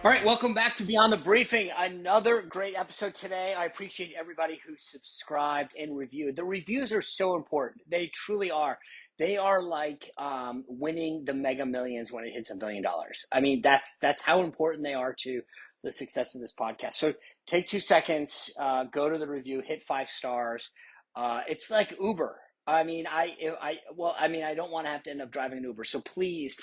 All right, welcome back to Beyond the Briefing. Another great episode today. I appreciate everybody who subscribed and reviewed. The reviews are so important. They truly are. They are like winning the Mega Millions when it hits $1 billion. I mean, that's how important they are to the success of this podcast. So take 2 seconds, go to the review, hit 5 stars. It's like Uber. I mean, I don't want to have to end up driving an Uber. So please,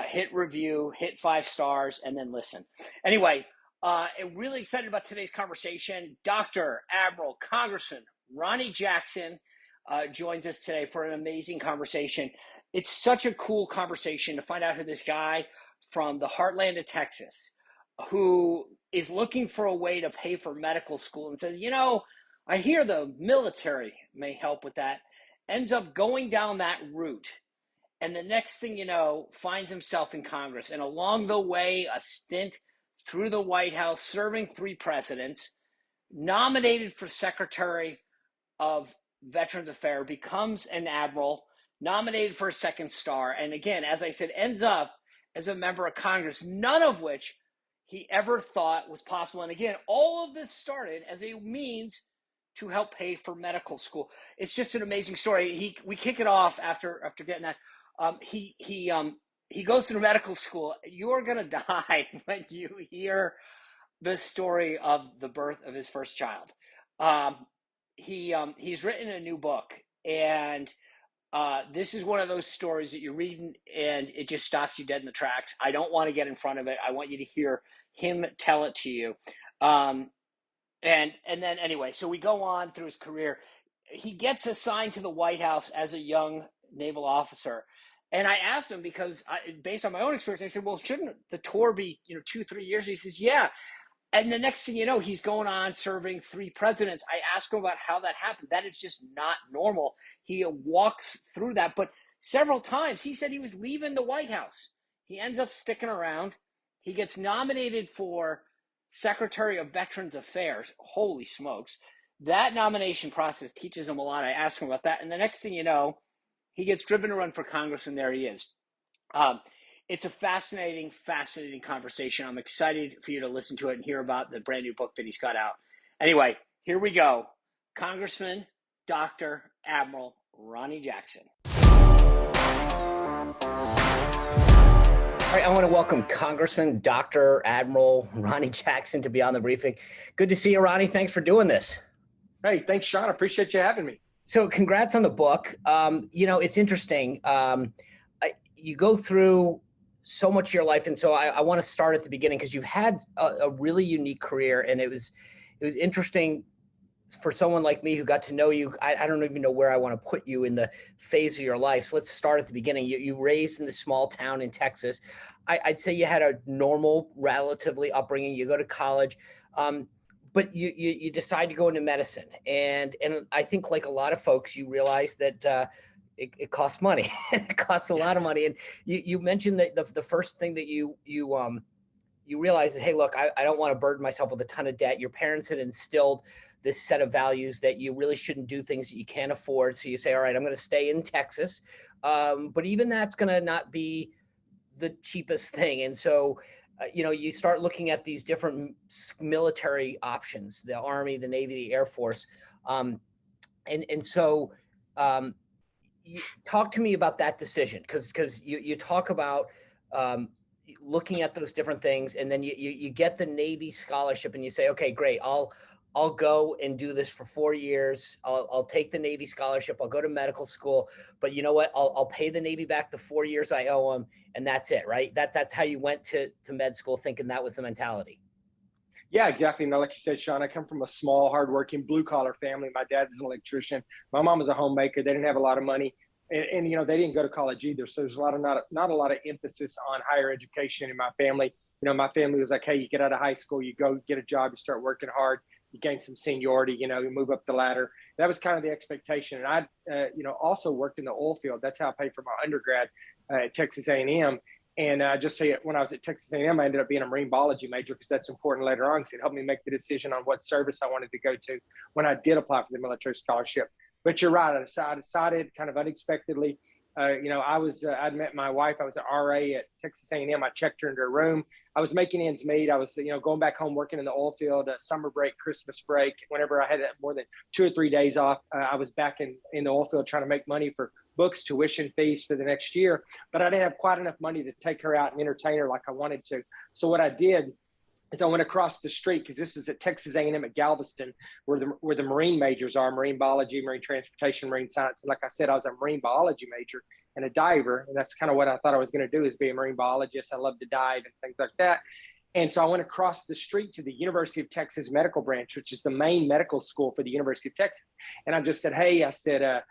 hit review, hit 5 stars, and then listen. Anyway, I'm really excited about today's conversation. Dr. Admiral Congressman Ronny Jackson joins us today for an amazing conversation. It's such a cool conversation to find out who this guy from the heartland of Texas, who is looking for a way to pay for medical school and says, I hear the military may help with that, ends up going down that route. And the next thing you know, finds himself in Congress. And along the way, a stint through the White House, serving 3 presidents, nominated for Secretary of Veterans Affairs, becomes an admiral, nominated for a second star. And again, as I said, ends up as a member of Congress, none of which he ever thought was possible. And again, all of this started as a means to help pay for medical school. It's just an amazing story. We kick it off after getting that. He goes through medical school. You're gonna die when you hear the story of the birth of his first child. He's written a new book, and this is one of those stories that you're reading and it just stops you dead in the tracks. I don't want to get in front of it. I want you to hear him tell it to you. And then anyway, so we go on through his career. He gets assigned to the White House as a young naval officer. And I asked him because based on my own experience, I said, well, shouldn't the tour be, 2-3 years? He says, yeah. And the next thing you know, he's going on serving 3 presidents. I asked him about how that happened. That is just not normal. He walks through that. But several times he said he was leaving the White House. He ends up sticking around. He gets nominated for Secretary of Veterans Affairs. Holy smokes. That nomination process teaches him a lot. I asked him about that. And the next thing you know, he gets driven to run for Congress, and there he is. It's a fascinating conversation. I'm excited for you to listen to it and hear about the brand new book that he's got out. Anyway, here we go. Congressman Dr. Admiral Ronny Jackson. All right, I want to welcome Congressman Dr. Admiral Ronny Jackson to Beyond the Briefing. Good to see you, Ronny. Thanks for doing this. Hey, thanks, Sean. I appreciate you having me. So congrats on the book. It's interesting. You go through so much of your life. And so I want to start at the beginning because you've had a really unique career. And it was interesting for someone like me who got to know you. I don't even know where I want to put you in the phase of your life. So let's start at the beginning. You raised in this small town in Texas. I'd say you had a normal, relatively upbringing. You go to college. But you decide to go into medicine. And I think like a lot of folks, you realize that it costs money. It costs a lot of money. And you mentioned that the first thing that you realize is, hey, look, I don't want to burden myself with a ton of debt. Your parents had instilled this set of values that you really shouldn't do things that you can't afford. So you say, all right, I'm going to stay in Texas. But even that's going to not be the cheapest thing. And so you start looking at these different military options, the Army, the Navy, the Air Force. So you talk to me about that decision, because you talk about looking at those different things, and then you get the Navy scholarship and you say, okay, great, I'll go and do this for 4 years. I'll take the Navy scholarship. I'll go to medical school, but you know what? I'll pay the Navy back the 4 years I owe them, and that's it, right? That's how you went to med school, thinking that was the mentality. Yeah, exactly. Now, like you said, Sean, I come from a small, hardworking, blue-collar family. My dad was an electrician. My mom was a homemaker. They didn't have a lot of money, and they didn't go to college either. So there's not a lot of emphasis on higher education in my family. My family was like, hey, you get out of high school, you go get a job, you start working hard, you gain some seniority, you move up the ladder. That was kind of the expectation. And I, also worked in the oil field. That's how I paid for my undergrad at Texas A&M. And just say when I was at Texas A&M, I ended up being a marine biology major because that's important later on, because it helped me make the decision on what service I wanted to go to when I did apply for the military scholarship. But you're right. I decided kind of unexpectedly I'd met my wife. I was an RA at Texas A&M. I checked her into her room. I was making ends meet. I was, going back home, working in the oil field, summer break, Christmas break. Whenever I had more than 2 or 3 days off, I was back in the oil field trying to make money for books, tuition fees for the next year. But I didn't have quite enough money to take her out and entertain her like I wanted to. So what I did is I went across the street, because this was at Texas A&M at Galveston, where the marine majors are: marine biology, marine transportation, marine science. And like I said, I was a marine biology major and a diver, and that's kind of what I thought I was going to do, is be a marine biologist. I love to dive and things like that. And so I went across the street to the University of Texas Medical Branch, which is the main medical school for the University of Texas. And I just said, hey, I said,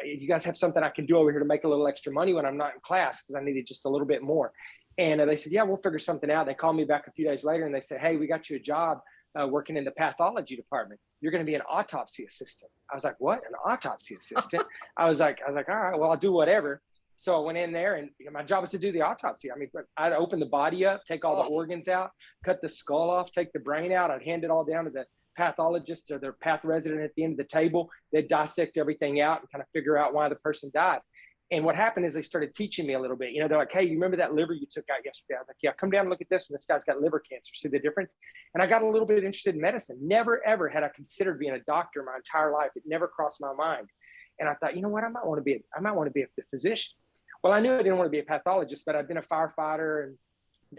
you guys have something I can do over here to make a little extra money when I'm not in class, because I needed just a little bit more. And they said, yeah, we'll figure something out. They called me back a few days later and they said, hey, we got you a job working in the pathology department. You're going to be an autopsy assistant. I was like, what? An autopsy assistant? I was like, all right, well, I'll do whatever. So I went in there, and my job was to do the autopsy. I mean, I'd open the body up, take all the organs out, cut the skull off, take the brain out. I'd hand it all down to the pathologist or their path resident at the end of the table. They'd dissect everything out and kind of figure out why the person died. And what happened is they started teaching me a little bit. They're like, hey, you remember that liver you took out yesterday? I was like, yeah, come down and look at this one. This guy's got liver cancer. See the difference? And I got a little bit interested in medicine. Never, ever had I considered being a doctor my entire life. It never crossed my mind. And I thought, you know what? I might want to be a physician. Well, I knew I didn't want to be a pathologist, but I'd been a firefighter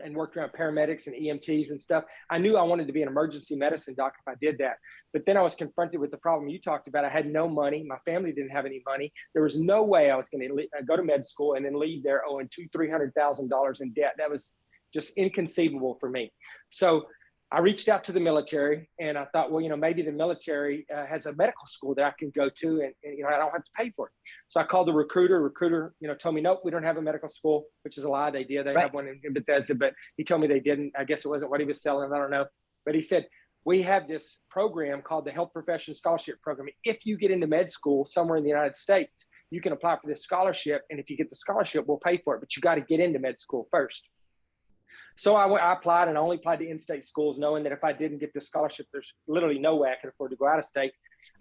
and worked around paramedics and EMTs and stuff. I knew I wanted to be an emergency medicine doc if I did that. But then I was confronted with the problem you talked about. I had no money. My family didn't have any money. There was no way I was going to go to med school and then leave there owing $200,000-$300,000 in debt. That was just inconceivable for me. So I reached out to the military, and I thought, well, maybe the military has a medical school that I can go to, and I don't have to pay for it. So I called the recruiter. Recruiter, told me, nope, we don't have a medical school, which is a lie. They did. They have one in Bethesda, but he told me they didn't. I guess it wasn't what he was selling. I don't know. But he said, we have this program called the Health Profession Scholarship Program. If you get into med school somewhere in the United States, you can apply for this scholarship. And if you get the scholarship, we'll pay for it. But you got to get into med school first. So I applied, and I only applied to in-state schools, knowing that if I didn't get the scholarship, there's literally no way I could afford to go out of state.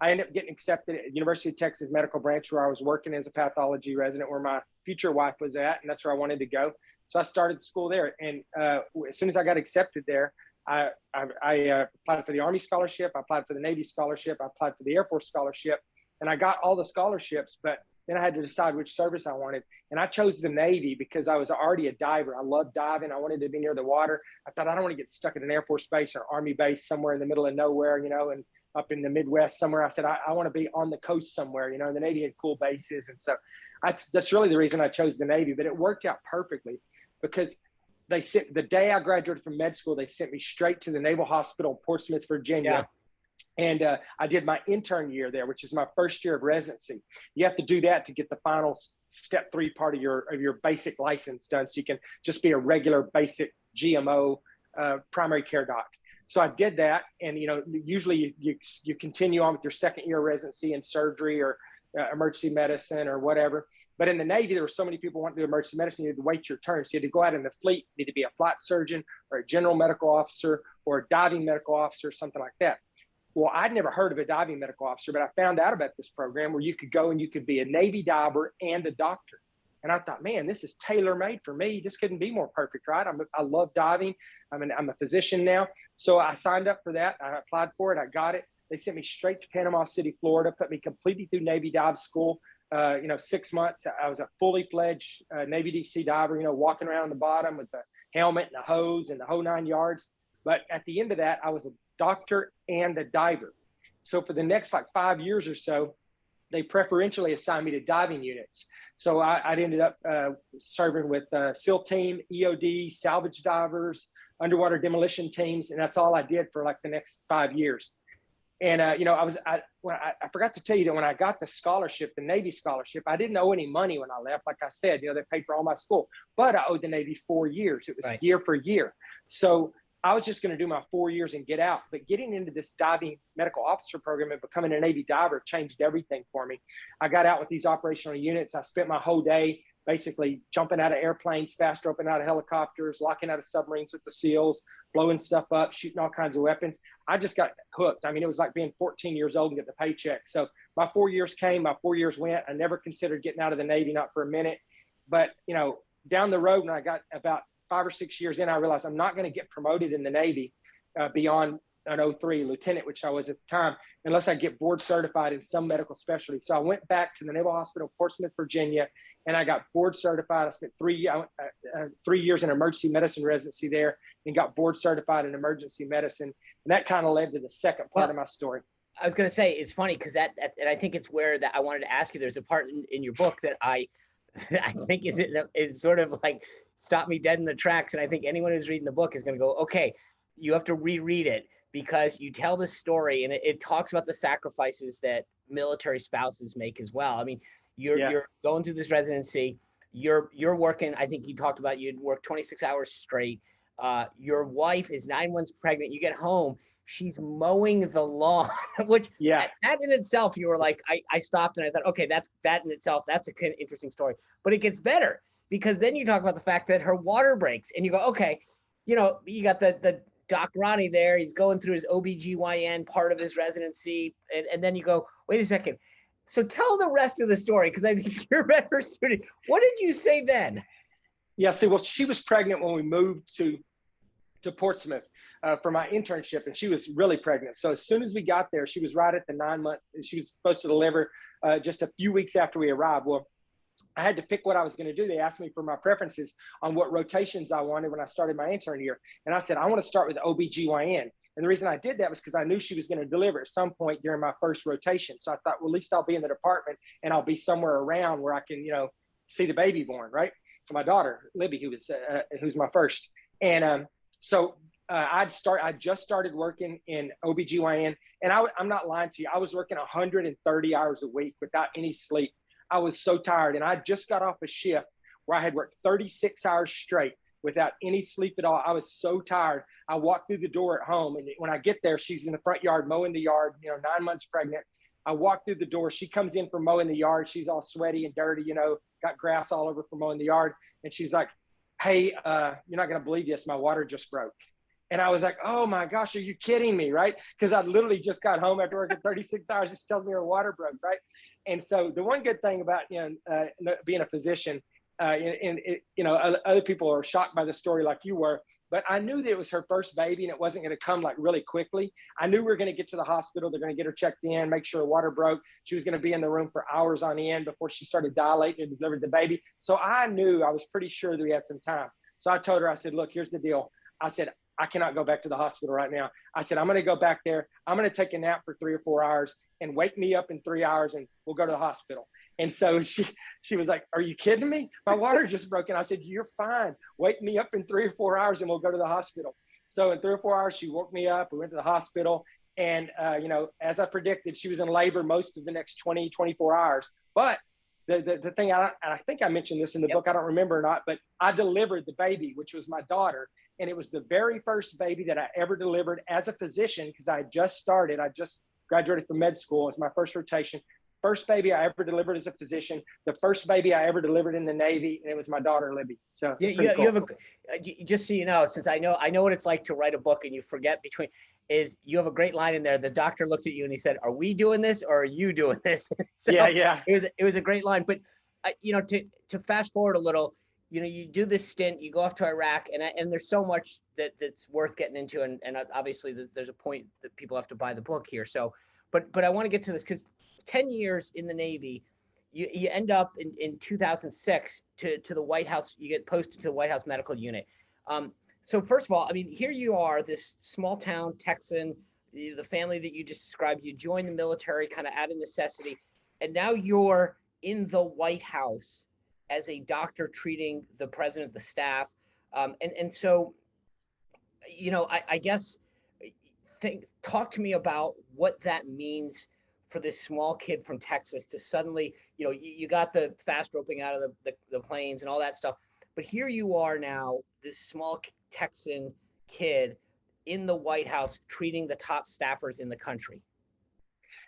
I ended up getting accepted at University of Texas Medical Branch, where I was working as a pathology resident, where my future wife was at, and that's where I wanted to go. So I started school there. And as soon as I got accepted there, I applied for the Army scholarship. I applied for the Navy scholarship. I applied for the Air Force scholarship, and I got all the scholarships, but then I had to decide which service I wanted. And I chose the Navy because I was already a diver. I loved diving. I wanted to be near the water. I thought, I don't want to get stuck at an Air Force base or Army base somewhere in the middle of nowhere, and up in the Midwest somewhere. I said, I want to be on the coast somewhere, and the Navy had cool bases. And so that's really the reason I chose the Navy. But it worked out perfectly, because the day I graduated from med school, they sent me straight to the Naval Hospital in Portsmouth, Virginia. Yeah. And I did my intern year there, which is my first year of residency. You have to do that to get the final step 3 part of your basic license done, so you can just be a regular basic GMO primary care doc. So I did that, and usually you continue on with your second year of residency in surgery or emergency medicine or whatever. But in the Navy, there were so many people wanting to do emergency medicine, you had to wait your turn. So you had to go out in the fleet, you need to be a flight surgeon or a general medical officer or a diving medical officer, something like that. Well, I'd never heard of a diving medical officer, but I found out about this program where you could go and you could be a Navy diver and a doctor. And I thought, man, this is tailor-made for me. This couldn't be more perfect, right? I love diving. I'm a physician now. So I signed up for that. I applied for it. I got it. They sent me straight to Panama City, Florida, put me completely through Navy dive school. 6 months. I was a fully fledged Navy deep sea diver, walking around on the bottom with the helmet and the hose and the whole 9 yards. But at the end of that, I was a doctor and a diver. So for the next 5 years or so, they preferentially assigned me to diving units. So I ended up serving with SEAL team, EOD, salvage divers, underwater demolition teams. And that's all I did for the next 5 years. And, I forgot to tell you that when I got the scholarship, the Navy scholarship, I didn't owe any money when I left. Like I said, they paid for all my school, but I owed the Navy 4 years. It was year for year. So I was just going to do my 4 years and get out. But getting into this diving medical officer program and becoming a Navy diver changed everything for me. I got out with these operational units. I spent my whole day basically jumping out of airplanes, fast roping out of helicopters, locking out of submarines with the SEALs, blowing stuff up, shooting all kinds of weapons. I just got hooked. I mean, it was like being 14 years old and getting a paycheck. So my 4 years came, my 4 years went. I never considered getting out of the Navy, not for a minute. But, you know, down the road, when I got about 5 or 6 years in, I realized I'm not going to get promoted in the Navy beyond an 03 lieutenant, which I was at the time, unless I get board certified in some medical specialty. So I went back to the Naval Hospital, Portsmouth, Virginia, and I got board certified. I spent 3 years in emergency medicine residency there and got board certified in emergency medicine. And that kind of led to the second part of my story. I was going to say, it's funny because and I think it's where that I wanted to ask you, there's a part in your book that I think is sort of like stopped me dead in the tracks. And I think anyone who's reading the book is going to go, okay, you have to reread it, because you tell this story and it talks about the sacrifices that military spouses make as well. I mean, you're going through this residency, you're working, I think you talked about you'd work 26 hours straight. Your wife is 9 months pregnant. You get home, she's mowing the lawn, which that in itself, you were like, I stopped and I thought, okay, that in itself, that's a kind of interesting story. But it gets better, because then you talk about the fact that her water breaks and you go, okay, you know, you got the Doc Ronny there, he's going through his OBGYN part of his residency. And then you go, wait a second. So tell the rest of the story, because I think you're a better student. What did you say then? Yeah, see, well, she was pregnant when we moved to Portsmouth for my internship, and she was really pregnant. So as soon as we got there, she was right at the 9 month. She was supposed to deliver just a few weeks after we arrived. Well, I had to pick what I was going to do. They asked me for my preferences on what rotations I wanted when I started my intern year. And I said, I want to start with OBGYN. And the reason I did that was because I knew she was going to deliver at some point during my first rotation. So I thought, well, at least I'll be in the department and I'll be somewhere around where I can, you know, see the baby born, right? So my daughter, Libby, who's my first. And I just started working in OBGYN. And I'm not lying to you. I was working 130 hours a week without any sleep. I was so tired, and I just got off a shift where I had worked 36 hours straight without any sleep at all. I was so tired. I walked through the door at home, and when I get there, she's in the front yard mowing the yard, you know, 9 months pregnant. I walk through the door. She comes in from mowing the yard. She's all sweaty and dirty, you know, got grass all over from mowing the yard. And she's like, hey, you're not going to believe this. My water just broke. And I was like, oh my gosh, are you kidding me, right? Because I literally just got home after working 36 hours. She tells me her water broke, right? And so the one good thing about, you know, being a physician, you know, other people are shocked by the story like you were, but I knew that it was her first baby and it wasn't going to come like really quickly. I knew we were going to get to the hospital. They're going to get her checked in, make sure her water broke. She was going to be in the room for hours on end before she started dilating and delivered the baby. So I was pretty sure that we had some time. So I told her, I said, look, here's the deal. I said, I cannot go back to the hospital right now. I said, I'm going to go back there. I'm going to take a nap for 3 or 4 hours and wake me up in 3 hours and we'll go to the hospital. And so she was like, are you kidding me? My water just broke. And I said, you're fine. Wake me up in 3 or 4 hours and we'll go to the hospital. So in 3 or 4 hours, she woke me up. We went to the hospital. And, you know, as I predicted, she was in labor most of the next 20, 24 hours. But the thing, I think I mentioned this in the book, I don't remember or not, but I delivered the baby, which was my daughter. And it was the very first baby that I ever delivered as a physician, because I just graduated from med school. It's my first rotation. First baby I ever delivered as a physician. The first baby I ever delivered in the Navy, and it was my daughter, Libby. So yeah, you have just so you know, since I know what it's like to write a book and you forget you have a great line in there. The doctor looked at you and he said, "Are we doing this or are you doing this?" So yeah. It was a great line. But you know, to fast forward a little, you know, you do this stint, you go off to Iraq, and there's so much that's worth getting into, and obviously there's a point that people have to buy the book here. So, but I want to get to this because 10 years in the Navy, you end up in 2006 to the White House. You get posted to the White House Medical Unit. So first of all, I mean, here you are, this small town Texan, the family that you just described. You join the military kind of out of necessity, and now you're in the White House as a doctor treating the president, the staff. And so, you know, I guess, talk to me about what that means for this small kid from Texas to suddenly, you know, you got the fast roping out of the planes and all that stuff. But here you are now, this small Texan kid in the White House treating the top staffers in the country?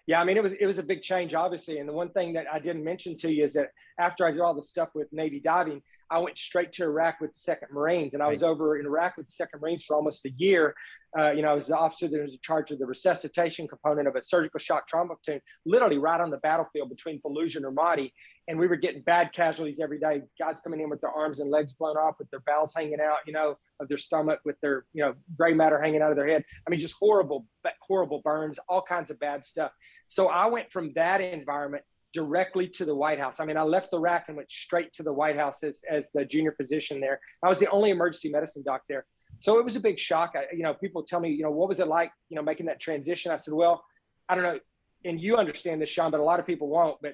Yeah, I mean, it was a big change, obviously. And the one thing that I didn't mention to you is that after I did all the stuff with Navy diving, I went straight to Iraq with the 2nd Marines, and I was over in Iraq with the 2nd Marines for almost a year. I was the officer that was in charge of the resuscitation component of a surgical shock trauma platoon, literally right on the battlefield between Fallujah and Ramadi. And we were getting bad casualties every day, guys coming in with their arms and legs blown off, with their bowels hanging out, of their stomach, with their, gray matter hanging out of their head. I mean, just horrible burns, all kinds of bad stuff. So I went from that environment directly to the White House. I mean, I left Iraq and went straight to the White House as the junior physician there. I was the only emergency medicine doc there. So it was a big shock. People tell me, what was it like, making that transition? I said, well, I don't know. And you understand this, Sean, but a lot of people won't. But,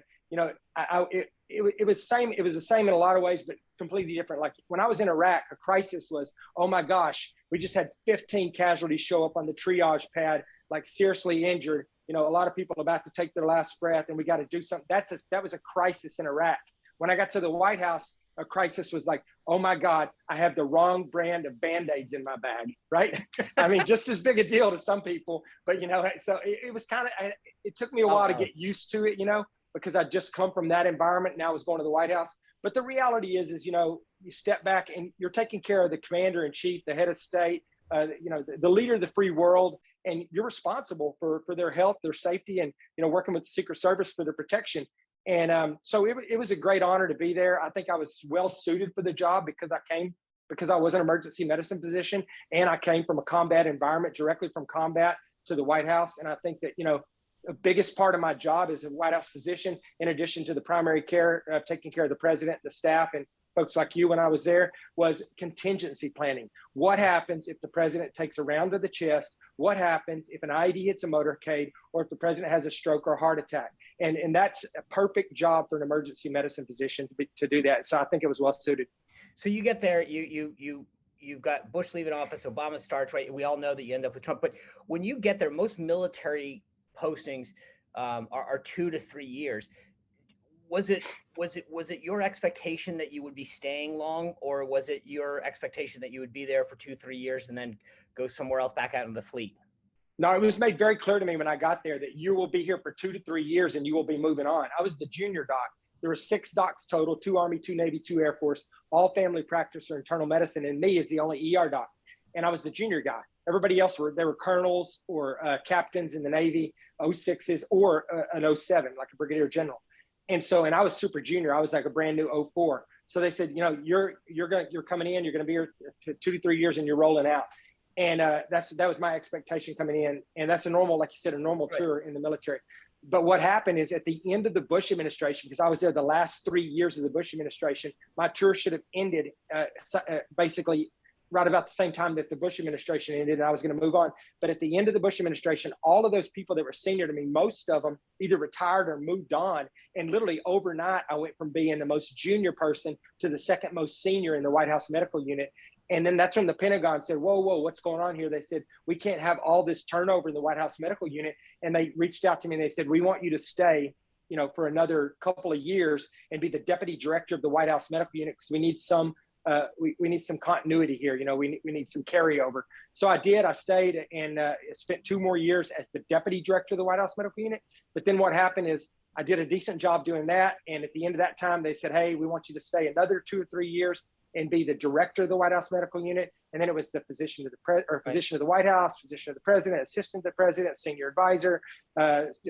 it was same. It was the same in a lot of ways, but completely different. Like when I was in Iraq, a crisis was, oh my gosh, we just had 15 casualties show up on the triage pad, like seriously injured. A lot of people about to take their last breath, and we got to do something. That was a crisis in Iraq. When I got to the White House, a crisis was like, oh my God, I have the wrong brand of Band-Aids in my bag, right? I mean, just as big a deal to some people, but so it was kind of, it took me a while to get used to it, because I just come from that environment and I was going to the White House. But the reality is, you step back and you're taking care of the commander in chief, the head of state, the leader of the free world, and you're responsible for their health, their safety, and, working with the Secret Service for their protection. And so it was a great honor to be there. I think I was well suited for the job because I was an emergency medicine physician, and I came from a combat environment, directly from combat to the White House. And I think that, the biggest part of my job as a White House physician, in addition to the primary care, taking care of the president, the staff, and folks like you when I was there, was contingency planning. What happens if the president takes a round to the chest? What happens if an IED hits a motorcade, or if the president has a stroke or a heart attack? And that's a perfect job for an emergency medicine physician to do that. So I think it was well suited. So you get there, you've got Bush leaving office, Obama starts, right? We all know that you end up with Trump. But when you get there, most military postings are 2 to 3 years. Was it your expectation that you would be staying long, or was it your expectation that you would be there for 2-3 years and then go somewhere else back out in the fleet? No, it was made very clear to me when I got there that you will be here for 2 to 3 years and you will be moving on. I was the junior doc. There were 6 docs total, 2 Army, 2 Navy, 2 Air Force, all family practice or internal medicine, and me as the only ER doc. And I was the junior guy. Everybody else they were colonels or captains in the Navy, 06s, or an 07, like a brigadier general. And I was super junior. I was like a brand new 04. So they said, you're coming in, you're going to be here 2 to 3 years, and you're rolling out. And that was my expectation coming in. And that's a normal, like you said, a normal tour in the military. But what happened is at the end of the Bush administration, because I was there the last 3 years of the Bush administration, my tour should have ended basically right about the same time that the Bush administration ended, and I was going to move on. But at the end of the Bush administration, all of those people that were senior to me, most of them either retired or moved on. And literally overnight, I went from being the most junior person to the second most senior in the White House medical unit. And then that's when the Pentagon said, whoa, what's going on here? They said, we can't have all this turnover in the White House medical unit. And they reached out to me and they said, we want you to stay, for another couple of years and be the deputy director of the White House medical unit, because we need some we need some continuity here. We need some carryover. So I did. I stayed and spent 2 more years as the deputy director of the White House medical unit. But then what happened is I did a decent job doing that. And at the end of that time, they said, hey, we want you to stay another 2 or 3 years and be the director of the White House medical unit. And then it was the physician of the physician of the White House, physician of the president, assistant to the president, senior advisor,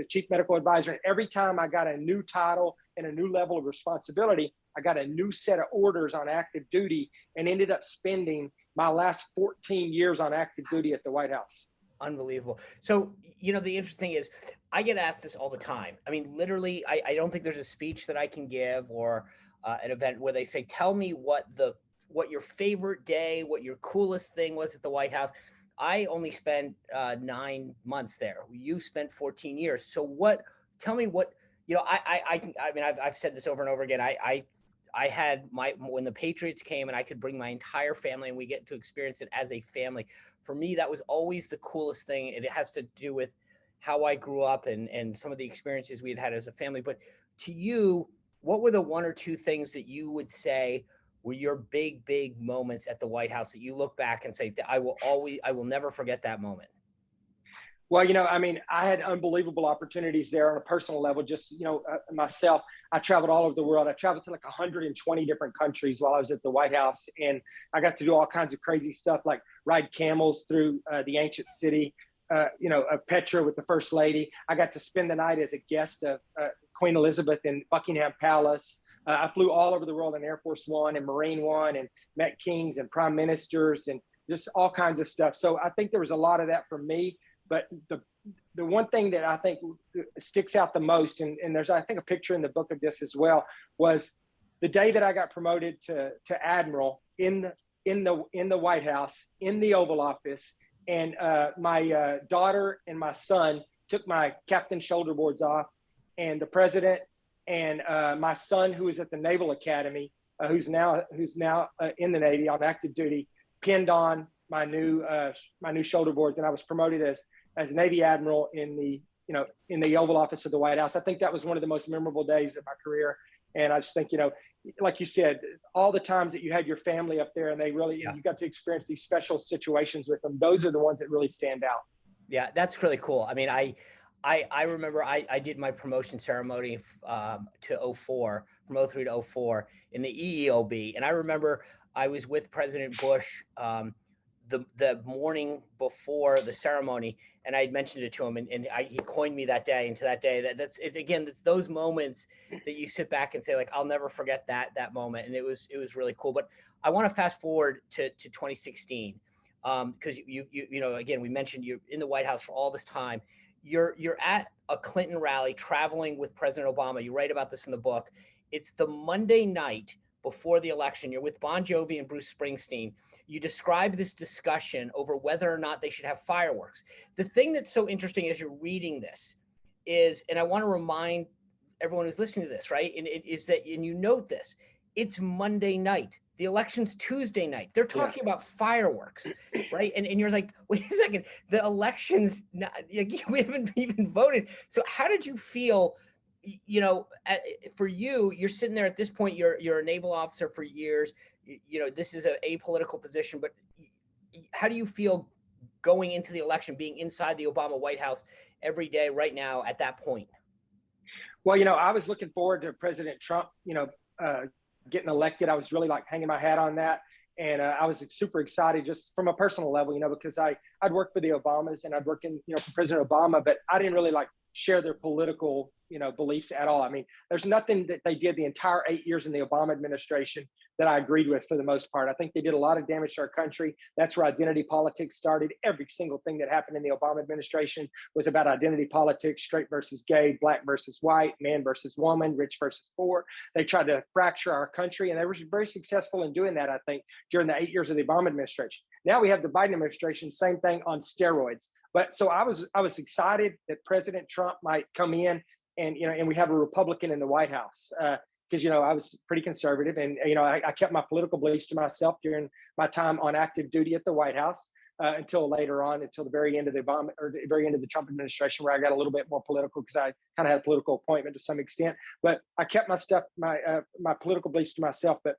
chief medical advisor. And every time I got a new title and a new level of responsibility, I got a new set of orders on active duty and ended up spending my last 14 years on active duty at the White House. Unbelievable. So, the interesting is I get asked this all the time. I mean, literally, I don't think there's a speech that I can give or an event where they say, tell me what your favorite day, what your coolest thing was at the White House. I only spent 9 months there. You spent 14 years. So tell me what, I mean, I've said this over and over again. I had when the Patriots came and I could bring my entire family and we get to experience it as a family. For me, that was always the coolest thing. It has to do with how I grew up and some of the experiences we had as a family. But to you, what were the 1 or 2 things that you would say were your big moments at the White House that you look back and say, I will never forget that moment? Well, you know, I mean, I had unbelievable opportunities there on a personal level. Just, you know, myself, I traveled all over the world. I traveled to like 120 different countries while I was at the White House. And I got to do all kinds of crazy stuff, like ride camels through the ancient city, you know, of Petra with the First Lady. I got to spend the night as a guest of Queen Elizabeth in Buckingham Palace. I flew all over the world in Air Force One and Marine One, and met kings and prime ministers and just all kinds of stuff. So I think there was a lot of that for me. But the one thing that I think sticks out the most, and there's, I think, a picture in the book of this as well, was the day that I got promoted to Admiral in the White House, in the Oval Office, and my daughter and my son took my captain shoulder boards off, and the president and my son, who was at the Naval Academy, who's now in the Navy on active duty, pinned on my new shoulder boards, and I was promoted as Navy Admiral in the Oval Office of the White House. I think that was one of the most memorable days of my career. And I just think, you know, like you said, all the times that you had your family up there and they really, you got to experience these special situations with them. Those are the ones that really stand out. Yeah, that's really cool. I mean, I remember I did my promotion ceremony to 04, from 03 to 04 in the EEOB. And I remember I was with President Bush the morning before the ceremony, and I had mentioned it to him, and he coined me that day. And to that day, it's those moments that you sit back and say, like, I'll never forget that moment. And it was really cool. But I want to fast forward to 2016, because you know, again, we mentioned you're in the White House for all this time. You're at a Clinton rally traveling with President Obama. You write about this in the book. It's the Monday night before the election. You're with Bon Jovi and Bruce Springsteen. You describe this discussion over whether or not they should have fireworks. The thing that's so interesting as you're reading this is, and I want to remind everyone who's listening to this, right? And it is that, and you note this, it's Monday night. The election's Tuesday night. They're talking about fireworks, right? And you're like, wait a second, the election's not, we haven't even voted. So how did you feel? You know, for you, you're sitting there at this point, you're a naval officer for years. You know, this is a apolitical position, but how do you feel going into the election, being inside the Obama White House every day right now at that point? Well, you know, I was looking forward to President Trump, you know, getting elected. I was really like hanging my hat on that. And I was super excited just from a personal level, you know, because I'd worked for the Obamas and I'd worked in, you know, for President Obama, but I didn't really like share their political, you know, beliefs at all. I mean, there's nothing that they did the entire 8 years in the Obama administration that I agreed with for the most part. I think they did a lot of damage to our country. That's where identity politics started. Every single thing that happened in the Obama administration was about identity politics, straight versus gay, black versus white, man versus woman, rich versus poor. They tried to fracture our country, and they were very successful in doing that, I think, during the 8 years of the Obama administration. Now we have the Biden administration, same thing on steroids. But so I was excited that President Trump might come in, and, you know, and we have a Republican in the White House. Because, you know, I was pretty conservative, and, you know, I kept my political beliefs to myself during my time on active duty at the White House until later on, until the very end of the Obama, or the very end of the Trump administration, where I got a little bit more political because I kind of had a political appointment to some extent. But I kept my political beliefs to myself. But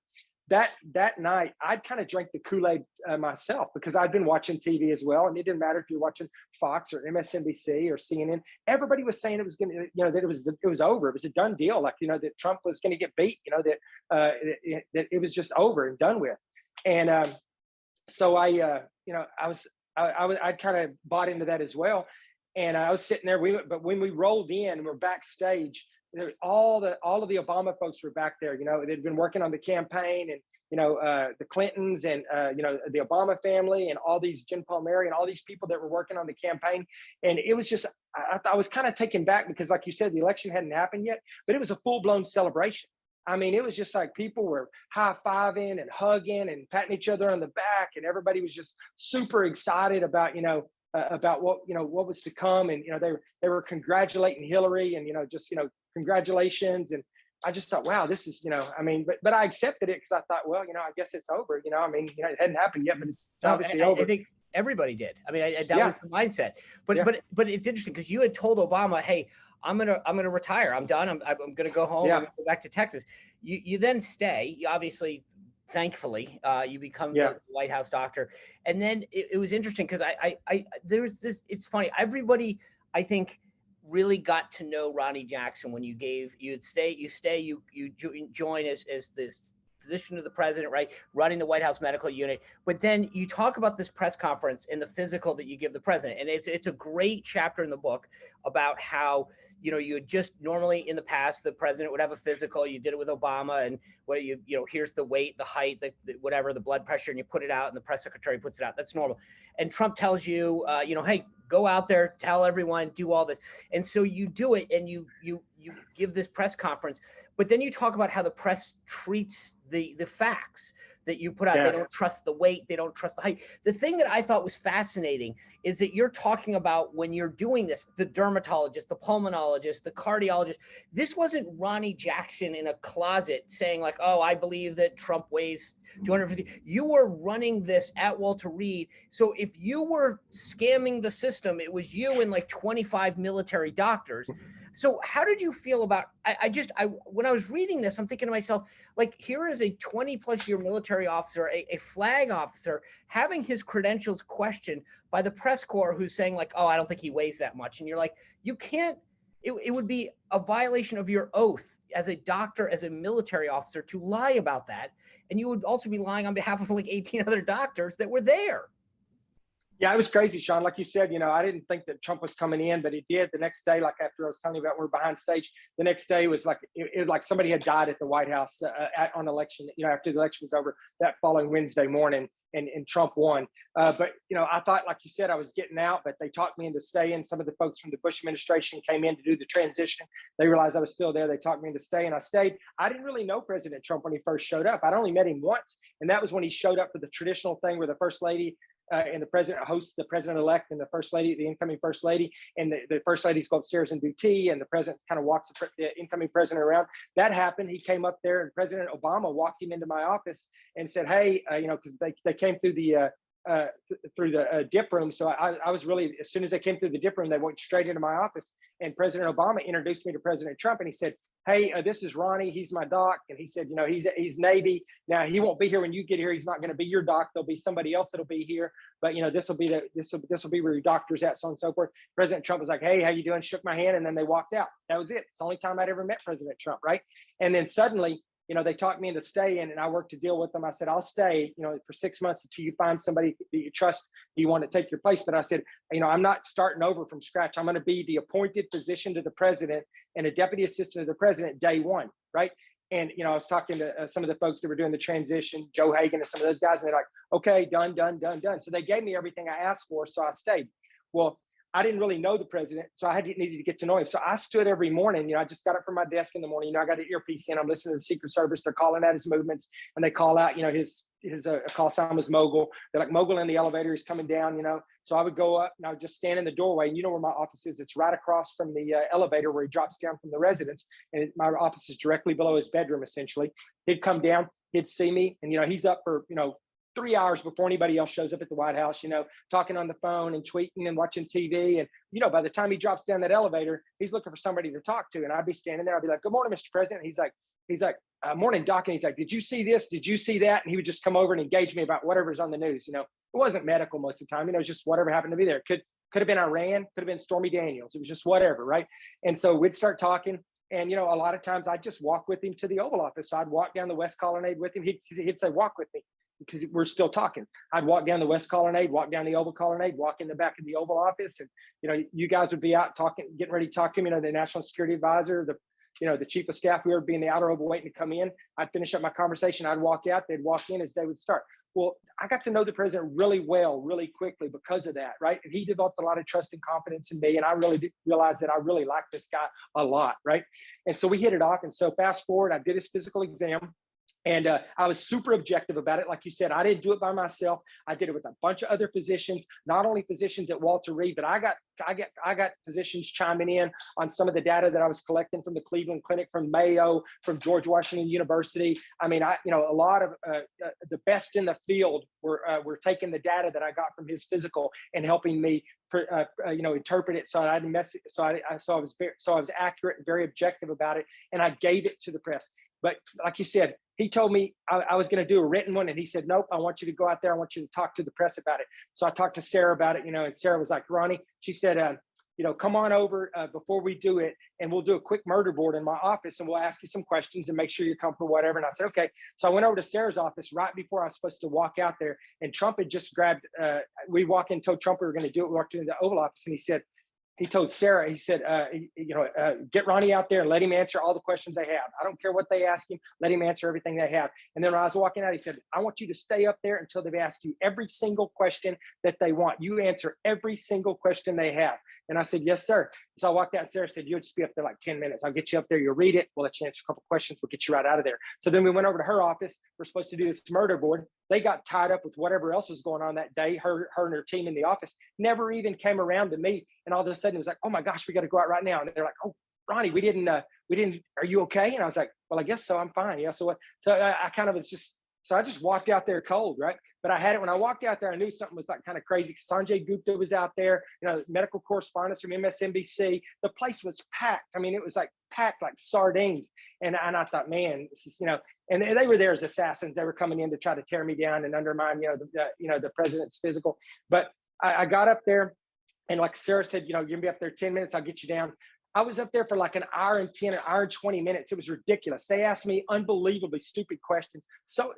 that night, I'd kind of drank the Kool-Aid myself, because I'd been watching TV as well. And it didn't matter if you're watching Fox or MSNBC or CNN. Everybody was saying it was going to, you know, that it was over. It was a done deal. Like, you know, that Trump was going to get beat, you know, that it was just over and done with. And so you know, I'd kind of bought into that as well. And I was sitting there, but when we rolled in, we're backstage, all of the Obama folks were back there. You know, they'd been working on the campaign, and, you know, the Clintons, and, you know, the Obama family, and all these Jen Palmieri and all these people that were working on the campaign. And it was just, I was kind of taken back, because, like you said, the election hadn't happened yet, but it was a full-blown celebration. I mean, it was just like people were high-fiving and hugging and patting each other on the back, and everybody was just super excited about, you know, about what, you know, what was to come. And, you know, they were congratulating Hillary, and, you know, just, you know, congratulations. And I just thought, wow, this is, you know, I mean, but I accepted it, because I thought, well, you know, I guess it's over. You know, I mean, you know, it hadn't happened yet, but it's obviously over. I think everybody did. I mean, that was the mindset. But it's interesting, because you had told Obama, hey, I'm gonna retire. I'm done. I'm gonna go home. I'm gonna go back to Texas. You then stay. You obviously, thankfully, you become Yeah. the White House doctor. And then it was interesting because there's this, it's funny. Everybody, I think, really got to know Ronny Jackson when you join as this physician to the president, right? Running the White House medical unit. But then you talk about this press conference and the physical that you give the president. And it's a great chapter in the book about how, you know, you would just normally in the past, the president would have a physical. You did it with Obama, and what here's the weight, the height, the whatever, the blood pressure, and you put it out and the press secretary puts it out. That's normal. And Trump tells you, hey, go out there, tell everyone, do all this. And so you do it, and you give this press conference, but then you talk about how the press treats the facts that you put out. Yeah. They don't trust the weight, they don't trust the height. The thing that I thought was fascinating is that you're talking about, when you're doing this, the dermatologist, the pulmonologist, the cardiologist. This wasn't Ronny Jackson in a closet saying like, oh, I believe that Trump weighs 250. You were running this at Walter Reed. So if you were scamming the system, it was you and like 25 military doctors. So how did you feel about, when I was reading this, I'm thinking to myself, like, here is a 20+ year military officer, a flag officer, having his credentials questioned by the press corps, who's saying like, oh, I don't think he weighs that much. And you're like, you can't, it would be a violation of your oath as a doctor, as a military officer, to lie about that. And you would also be lying on behalf of like 18 other doctors that were there. Yeah, it was crazy, Sean. Like you said, I didn't think that Trump was coming in, but he did. The next day, like after I was telling you about, we're behind stage. The next day was like it was like somebody had died at the White House on election. After the election was over, that following Wednesday morning, and Trump won. But I thought, like you said, I was getting out, but they talked me into staying. Some of the folks from the Bush administration came in to do the transition. They realized I was still there. They talked me into staying, and I stayed. I didn't really know President Trump when he first showed up. I'd only met him once, and that was when he showed up for the traditional thing where the first lady and the president hosts the president-elect and the first lady, the incoming first lady, and the first ladies go upstairs and do tea, and the president kind of walks the incoming president around. That happened. He came up there, and President Obama walked him into my office and said, "Hey, because they came through the dip room." So I was really, as soon as they came through the dip room, they went straight into my office, and President Obama introduced me to President Trump, and he said, "Hey, this is Ronny. He's my doc." And he said, he's Navy. Now he won't be here when you get here. He's not going to be your doc. There'll be somebody else that'll be here. But this will be where your doctor's at, so on and so forth. President Trump was like, "Hey, how you doing?" Shook my hand, and then they walked out. That was it. It's the only time I'd ever met President Trump, right? And then suddenly, they talked me into staying, and I worked to deal with them. I said, "I'll stay, for 6 months until you find somebody that you trust, you want to take your place." But I said, I'm not starting over from scratch. I'm going to be the appointed physician to the president and a deputy assistant to the president day one, right? And, I was talking to some of the folks that were doing the transition, Joe Hagan and some of those guys, and they're like, "Okay, done. So they gave me everything I asked for, so I stayed. Well, I didn't really know the president, so I needed to get to know him. So I stood every morning. I just got up from my desk in the morning. I got an earpiece in. I'm listening to the Secret Service. They're calling out his movements, and they call out, his call sign was Mogul. They're like, "Mogul in the elevator. He's coming down." So I would go up, and I would just stand in the doorway. And you know where my office is? It's right across from the elevator where he drops down from the residence, and my office is directly below his bedroom. Essentially, he'd come down, he'd see me, and he's up for 3 hours before anybody else shows up at the White House, talking on the phone and tweeting and watching TV. And, by the time he drops down that elevator, he's looking for somebody to talk to. And I'd be standing there. I'd be like, "Good morning, Mr. President." He's like, "Morning, Doc." And he's like, "Did you see this? Did you see that?" And he would just come over and engage me about whatever's on the news. It wasn't medical most of the time. It was just whatever happened to be there. Could have been Iran, could have been Stormy Daniels. It was just whatever, right? And so we'd start talking. And, a lot of times I'd just walk with him to the Oval Office. So I'd walk down the West Colonnade with him. He'd say, "Walk with me," because we're still talking. I'd walk down the West Colonnade, walk down the Oval Colonnade, walk in the back of the Oval Office. And, you guys would be out talking, getting ready to talk to him, the National Security Advisor, the Chief of Staff, we would be in the outer Oval waiting to come in. I'd finish up my conversation. I'd walk out. They'd walk in as they would start. Well, I got to know the president really well, really quickly because of that, right? And he developed a lot of trust and confidence in me. And I really did realize that I really liked this guy a lot, right? And so we hit it off. And so fast forward, I did his physical exam. And I was super objective about it. Like you said, I didn't do it by myself. I did it with a bunch of other physicians, not only physicians at Walter Reed, but I got physicians chiming in on some of the data that I was collecting from the Cleveland Clinic, from Mayo, from George Washington University. I mean, a lot of the best in the field were taking the data that I got from his physical and helping me interpret it so I didn't mess it. So I was accurate and very objective about it, and I gave it to the press. But like you said, he told me I was going to do a written one. And he said, nope, I want you to go out there. I want you to talk to the press about it. So I talked to Sarah about it, and Sarah was like, Ronny, she said, come on over before we do it, and we'll do a quick murder board in my office, and we'll ask you some questions and make sure you're comfortable, whatever. And I said, okay. So I went over to Sarah's office right before I was supposed to walk out there, and Trump had just grabbed, we walked in and told Trump we were going to do it. We walked into the Oval Office, and he told Sarah, he said, get Ronny out there and let him answer all the questions they have. I don't care what they ask him. Let him answer everything they have. And then when I was walking out, he said, I want you to stay up there until they've asked you every single question that they want. You answer every single question they have. And I said, yes, sir. So I walked out, and Sarah said, you'll just be up there like 10 minutes. I'll get you up there. You'll read it. We'll let you answer a couple questions. We'll get you right out of there. So then we went over to her office. We're supposed to do this murder board. They got tied up with whatever else was going on that day. Her and her team in the office never even came around to me. And all of a sudden it was like, oh my gosh, we got to go out right now. And they're like, oh, Ronny, we didn't, are you okay? And I was like, well, I guess so. I'm fine. Yeah. So I kind of was so I just walked out there cold, right? But I had it when I walked out there, I knew something was like kind of crazy. Sanjay Gupta was out there, medical correspondents from MSNBC. The place was packed. I mean, it was like packed like sardines. And I thought, man, this is, and they were there as assassins. They were coming in to try to tear me down and undermine, the president's physical. But I got up there, and like Sarah said, you're gonna be up there 10 minutes. I'll get you down. I was up there for like an hour and 10, an hour and 20 minutes. It was ridiculous. They asked me unbelievably stupid questions. So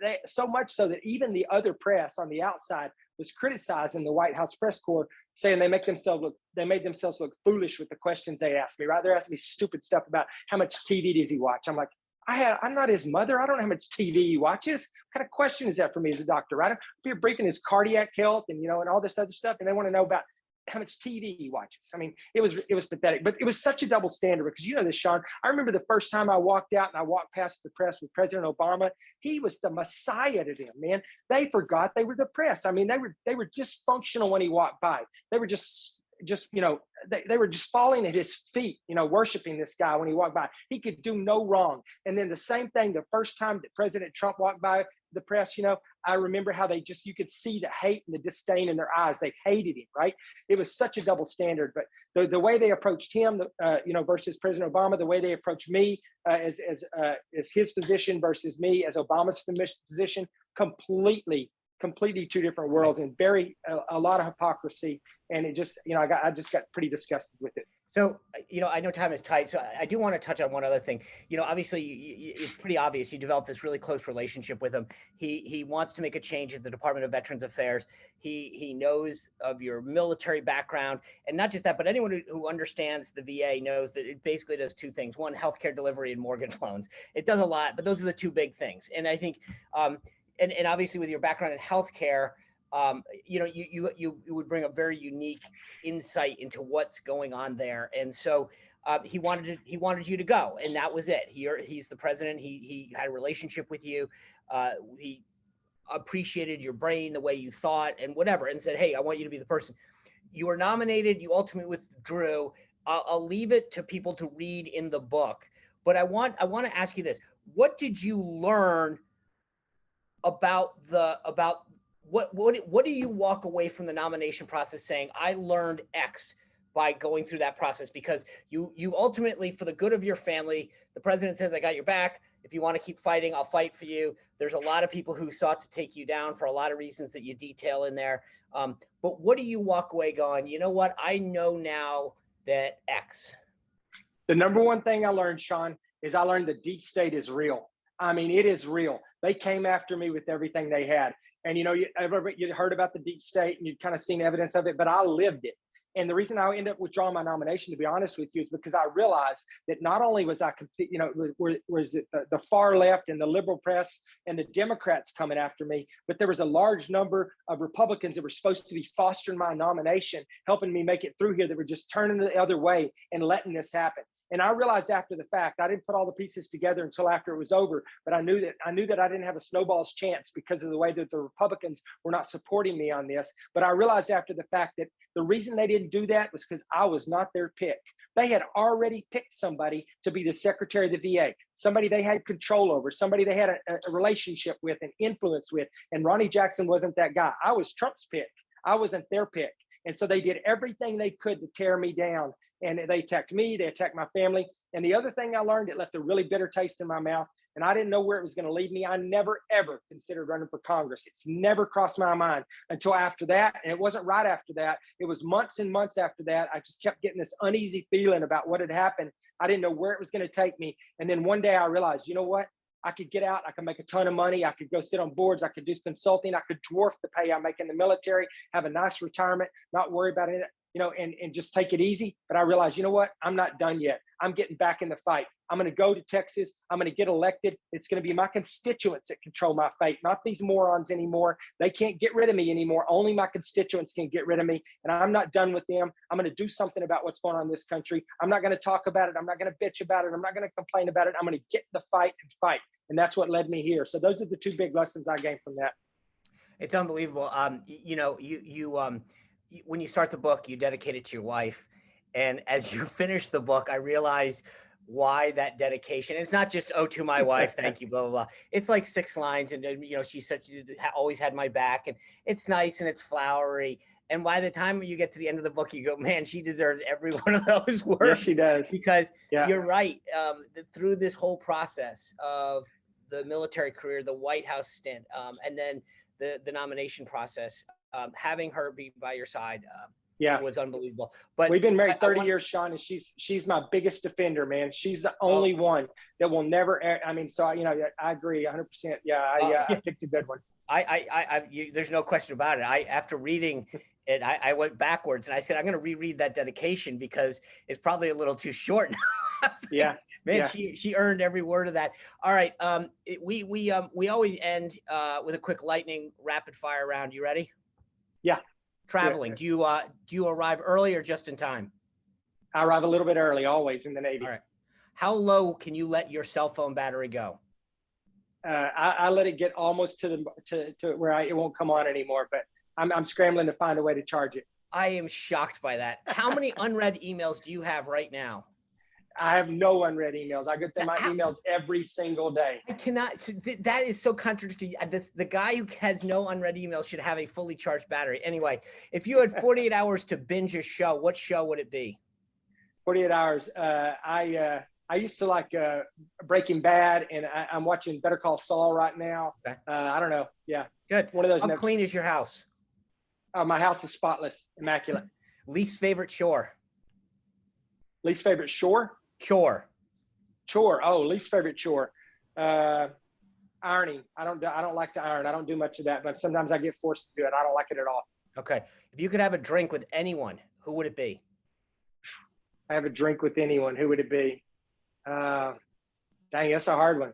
much so that even the other press on the outside was criticizing the White House press corps, saying they made themselves look foolish with the questions they asked me, right? They're asking me stupid stuff about how much TV does he watch? I'm like, I'm not his mother. I don't know how much TV he watches. What kind of question is that for me as a doctor, right? If you're breaking his cardiac health and, and all this other stuff, and they want to know about how much TV he watches. I mean, it was pathetic, but it was such a double standard because this, Sean, I remember the first time I walked out and I walked past the press with President Obama. He was the messiah to them, man. They forgot they were the press. I mean, they were dysfunctional when he walked by. They were they were just falling at his feet, worshiping this guy when he walked by. He could do no wrong. And then the same thing, the first time that President Trump walked by the press, I remember how you could see the hate and the disdain in their eyes. They hated him, right? It was such a double standard. But the way they approached him, versus President Obama, the way they approached me as his physician versus me as Obama's physician, completely two different worlds, and a lot of hypocrisy. And it just, I just got pretty disgusted with it. So, I know time is tight, so I do want to touch on one other thing. Obviously, it's pretty obvious you developed this really close relationship with him. He wants to make a change at the Department of Veterans Affairs. He knows of your military background, and not just that, but anyone who understands the VA knows that it basically does two things: one, healthcare delivery and mortgage loans. It does a lot, but those are the two big things. And I think, and obviously with your background in healthcare, you would bring a very unique insight into what's going on there. And so he wanted you to go, and that was it. He's the president. He had a relationship with you. He appreciated your brain, the way you thought and whatever, and said, hey, I want you to be the person. You were nominated. You ultimately withdrew. I'll leave it to people to read in the book, but I want to ask you this. What did you learn about what do you walk away from the nomination process saying, I learned X by going through that process? Because you ultimately, for the good of your family, the president says, I got your back. If you want to keep fighting, I'll fight for you. There's a lot of people who sought to take you down for a lot of reasons that you detail in there. But what do you walk away going, you know what? I know now that X. The number one thing I learned, Sean, is I learned the deep state is real. I mean, it is real. They came after me with everything they had. And, you heard about the deep state and you'd kind of seen evidence of it, but I lived it. And the reason I ended up withdrawing my nomination, to be honest with you, is because I realized that not only was was it the far left and the liberal press and the Democrats coming after me, but there was a large number of Republicans that were supposed to be fostering my nomination, helping me make it through here, that were just turning the other way and letting this happen. And I realized after the fact, I didn't put all the pieces together until after it was over, but I knew that I didn't have a snowball's chance because of the way that the Republicans were not supporting me on this. But I realized after the fact that the reason they didn't do that was because I was not their pick. They had already picked somebody to be the secretary of the VA, somebody they had control over, somebody they had a relationship with and influence with. And Ronny Jackson wasn't that guy. I was Trump's pick. I wasn't their pick. And so they did everything they could to tear me down. And they attacked me, they attacked my family. And the other thing I learned, it left a really bitter taste in my mouth, and I didn't know where it was going to lead me. I never, ever considered running for Congress. It's never crossed my mind until after that. And it wasn't right after that. It was months and months after that. I just kept getting this uneasy feeling about what had happened. I didn't know where it was going to take me. And then one day I realized, you know what? I could get out. I could make a ton of money. I could go sit on boards. I could do consulting. I could dwarf the pay I make in the military, have a nice retirement, not worry about it, and just take it easy. But I realized, you know what? I'm not done yet. I'm getting back in the fight. I'm going to go to Texas. I'm going to get elected. It's going to be my constituents that control my fate, not these morons anymore. They can't get rid of me anymore. Only my constituents can get rid of me. And I'm not done with them. I'm going to do something about what's going on in this country. I'm not going to talk about it. I'm not going to bitch about it. I'm not going to complain about it. I'm going to get in the fight and fight. And that's what led me here. So those are the two big lessons I gained from that. It's unbelievable. When you start the book, you dedicate it to your wife. And as you finish the book, I realized why that dedication. It's not just, oh, to my wife, thank you, blah, blah, blah. It's like 6 lines. And, she said she always had my back. And it's nice and it's flowery. And by the time you get to the end of the book, you go, man, she deserves every one of those words. Yes, she does. Because you're right. Through this whole process of the military career, the White House stint, and then the nomination process, having her be by your side was unbelievable. But we've been married 30 years, Sean, and she's my biggest defender, man. She's the only one that will never. I mean, so I agree 100%. Yeah, I picked a good one. There's no question about it. After reading it, I went backwards and I said, I'm going to reread that dedication because it's probably a little too short now. Yeah. Man, she earned every word of that. All right. We always end with a quick lightning rapid fire round. You ready? Yeah. Traveling. Yeah. Do you arrive early or just in time? I arrive a little bit early, always in the Navy. All right. How low can you let your cell phone battery go? I let it get almost to where it won't come on anymore, but I'm scrambling to find a way to charge it. I am shocked by that. How many unread emails do you have right now? I have no unread emails. I get my emails every single day. I cannot. That is so contradictory. The guy who has no unread emails should have a fully charged battery. Anyway, if you had 48 hours to binge a show, what show would it be? 48 hours. I used to like Breaking Bad, and I'm watching Better Call Saul right now. Okay. I don't know. Yeah. Good. One of those. How clean is your house? My house is spotless, immaculate. Least favorite chore? Least favorite shore? Chore. Oh, least favorite chore. Ironing. I don't like to iron. I don't do much of that, but sometimes I get forced to do it. I don't like it at all. Okay. If you could have a drink with anyone, who would it be? I have a drink with anyone. Who would it be? Dang, that's a hard one.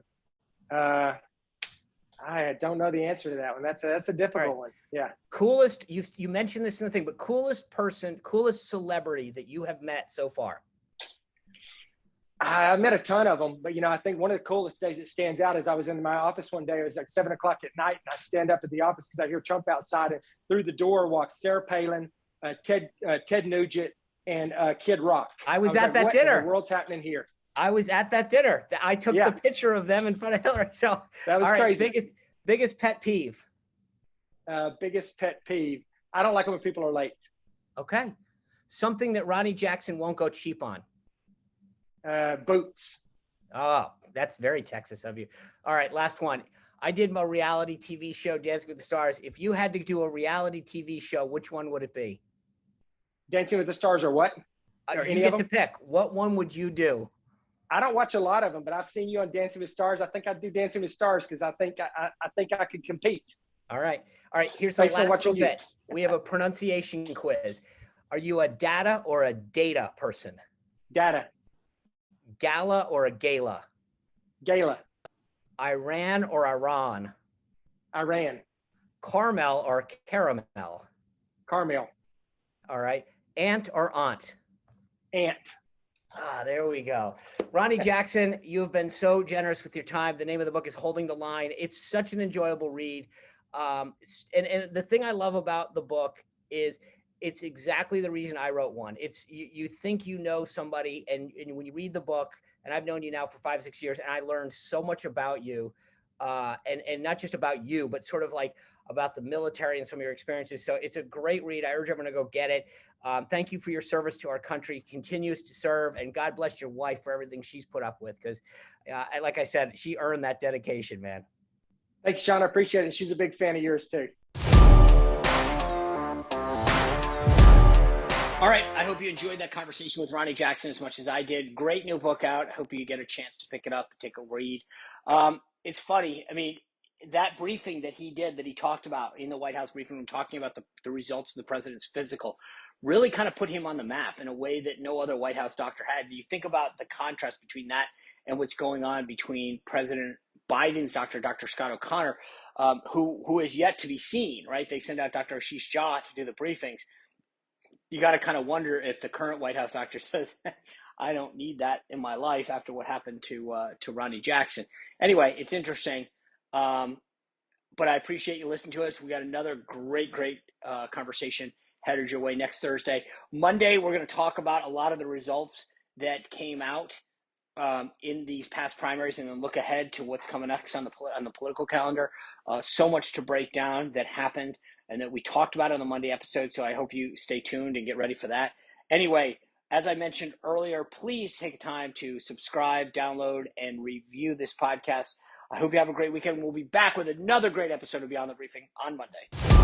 I don't know the answer to that one. That's a difficult one. Yeah. Coolest, you mentioned this in the thing, but coolest person, coolest celebrity that you have met so far? I met a ton of them, but I think one of the coolest days that stands out is I was in my office one day. It was like 7 o'clock at night, and I stand up at the office because I hear Trump outside, and through the door walks Sarah Palin, Ted Nugent, and Kid Rock. I was at that dinner. What in the world's happening here? I was at that dinner. I took the picture of them in front of Hillary. So that was crazy. Biggest pet peeve. Biggest pet peeve. I don't like it when people are late. Okay. Something that Ronny Jackson won't go cheap on. Boots. Oh, that's very Texas of you. All right, last one. I did my reality TV show, Dancing with the Stars. If you had to do a reality TV show, which one would it be? Dancing with the Stars or what? You get to pick. What one would you do? I don't watch a lot of them, but I've seen you on Dancing with Stars. I think I'd do Dancing with Stars because I think I could compete. All right. Here's the last little bit. We have a pronunciation quiz. Are you a data or a data person? Data. Gala or a gala? Gala. Iran or Iran? Iran. Caramel or caramel? Caramel. All right. Aunt or aunt? Aunt. There we go. Ronny Jackson, you have been so generous with your time. The name of the book is Holding the Line. It's such an enjoyable read. And the thing I love about the book is it's exactly the reason I wrote one. It's you think you know somebody, and when you read the book, and I've known you now for 5-6 years, and I learned so much about you. and not just about you, but sort of like about the military and some of your experiences. So it's a great read. I urge everyone to go get it. Thank you for your service to our country. Continues to serve, and God bless your wife for everything she's put up with. Because, like I said, she earned that dedication, man. Thanks, Sean. I appreciate it. She's a big fan of yours too. All right. I hope you enjoyed that conversation with Ronny Jackson as much as I did. Great new book out. Hope you get a chance to pick it up and take a read. It's funny. I mean, that briefing that he did, that he talked about in the White House briefing room, talking about the results of the president's physical, really kind of put him on the map in a way that no other White House doctor had. You think about the contrast between that and what's going on between President Biden's doctor, Dr. Scott O'Connor, who is yet to be seen, right? They send out Dr. Ashish Jha to do the briefings. You got to kind of wonder if the current White House doctor says, I don't need that in my life after what happened to Ronny Jackson. Anyway, it's interesting. But I appreciate you listening to us. We got another great conversation headed your way next Thursday. Monday, we're going to talk about a lot of the results that came out in these past primaries, and then look ahead to what's coming next on the political calendar. So much to break down that happened and that we talked about on the Monday episode. So I hope you stay tuned and get ready for that. Anyway, as I mentioned earlier, please take time to subscribe, download, and review this podcast. I hope you have a great weekend. We'll be back with another great episode of Beyond the Briefing on Monday.